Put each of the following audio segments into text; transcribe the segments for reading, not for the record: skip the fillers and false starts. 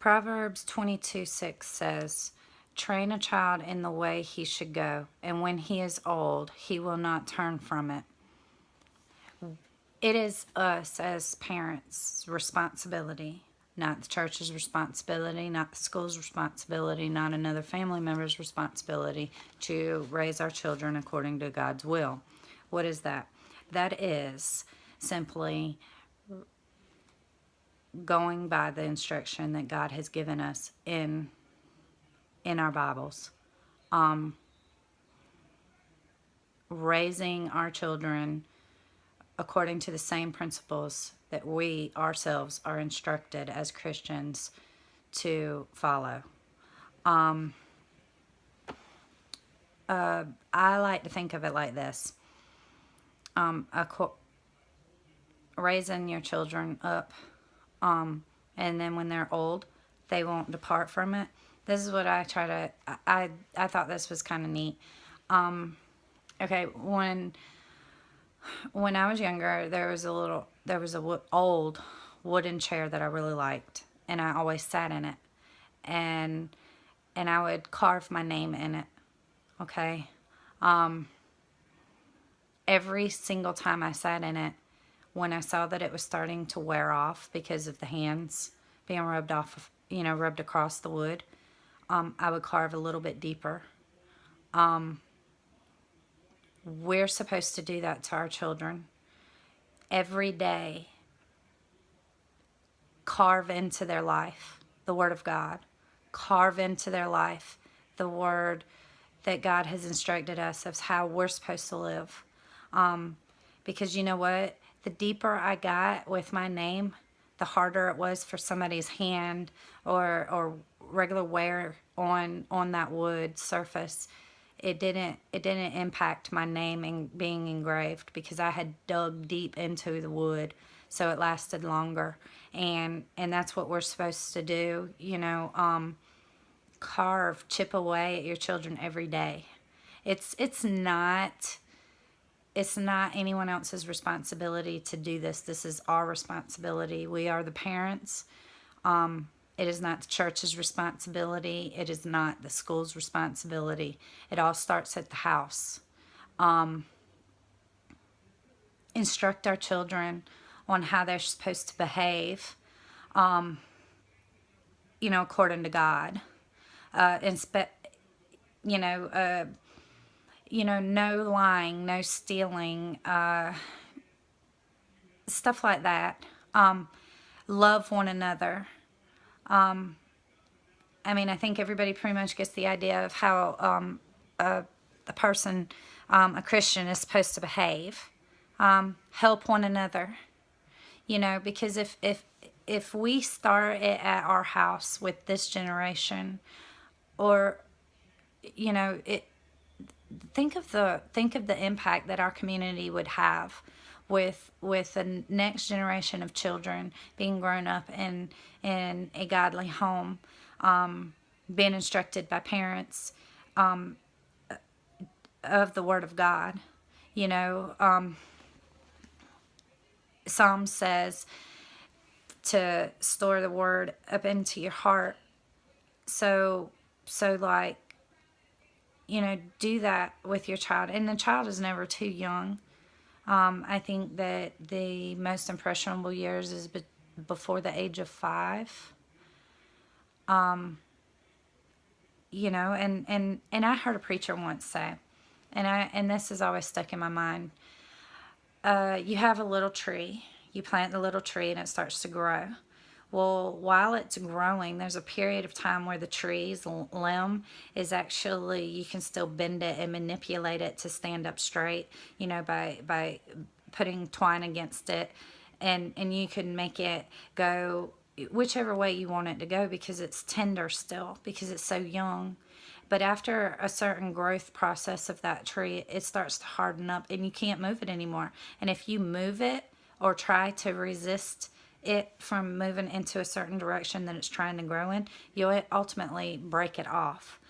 Proverbs 22:6 says, "Train a child in the way he should go, and when he is old, he will not turn from it." It is us as parents' responsibility, not the church's responsibility, not the school's responsibility, not another family member's responsibility to raise our children according to God's will. What is that? That is simply going by the instruction that God has given us in our Bibles. Raising our children according to the same principles that we ourselves are instructed as Christians to follow. I like to think of it like this. Raising your children up, and then when they're old, they won't depart from it. This is what I try to, I thought this was kind of neat. Okay, when I was younger, there was a old wooden chair that I really liked, and I always sat in it, and I would carve my name in it. Okay, every single time I sat in it, when I saw that it was starting to wear off because of the hands being rubbed off, rubbed across the wood, I would carve a little bit deeper. We're supposed to do that to our children. Every day, carve into their life the Word of God. Carve into their life the Word that God has instructed us of how we're supposed to live. Because you know what? The deeper I got with my name, the harder it was for somebody's hand or regular wear on that wood surface. It didn't impact my name and being engraved because I had dug deep into the wood, so it lasted longer. And that's what we're supposed to do, carve, chip away at your children every day. It's not anyone else's responsibility to do this. This is our responsibility. We are the parents. It is not the church's responsibility. It is not the school's responsibility. It all starts at the house. Instruct our children on how they're supposed to behave, according to God. No lying, no stealing, stuff like that. Love one another. I think everybody pretty much gets the idea of how a person, a Christian, is supposed to behave. Help one another. Because if we start it at our house with this generation, or think of the impact that our community would have with the next generation of children being grown up in a godly home, being instructed by parents of the Word of God. Psalm says to store the Word up into your heart. So do that with your child. And the child is never too young. I think that the most impressionable years is before the age of 5. And I heard a preacher once say, and this has always stuck in my mind, you have a little tree, you plant the little tree and it starts to grow. Well, while it's growing, there's a period of time where the tree's limb is actually, you can still bend it and manipulate it to stand up straight, by putting twine against it. And you can make it go whichever way you want it to go because it's tender still, because it's so young. But after a certain growth process of that tree, it starts to harden up and you can't move it anymore. And if you move it or try to resist it from moving into a certain direction that it's trying to grow in, you'll ultimately break it off.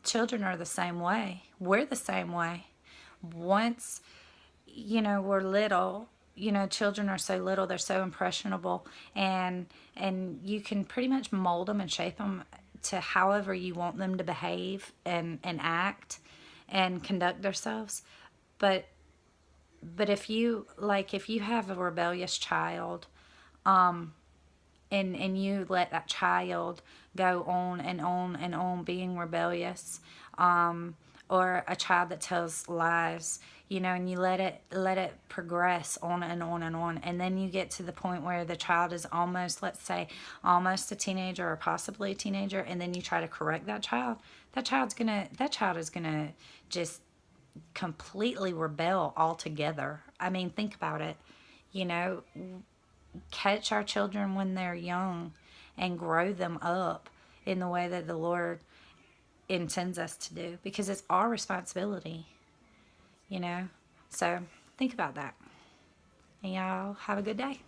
Children are the same way. We're the same way. Once, we're little, you know, children are so little, they're so impressionable, and you can pretty much mold them and shape them to however you want them to behave and act and conduct themselves. But if you, like, if you have a rebellious child, and you let that child go on and on and on being rebellious, or a child that tells lies, you know, and you let it progress on and on and on, and then you get to the point where the child is almost, let's say, almost a teenager or possibly a teenager, and then you try to correct that child. That child is gonna just completely rebel altogether. I mean, think about it. You know, catch our children when they're young and grow them up in the way that the Lord intends us to do, because it's our responsibility, you know? So think about that. And y'all have a good day.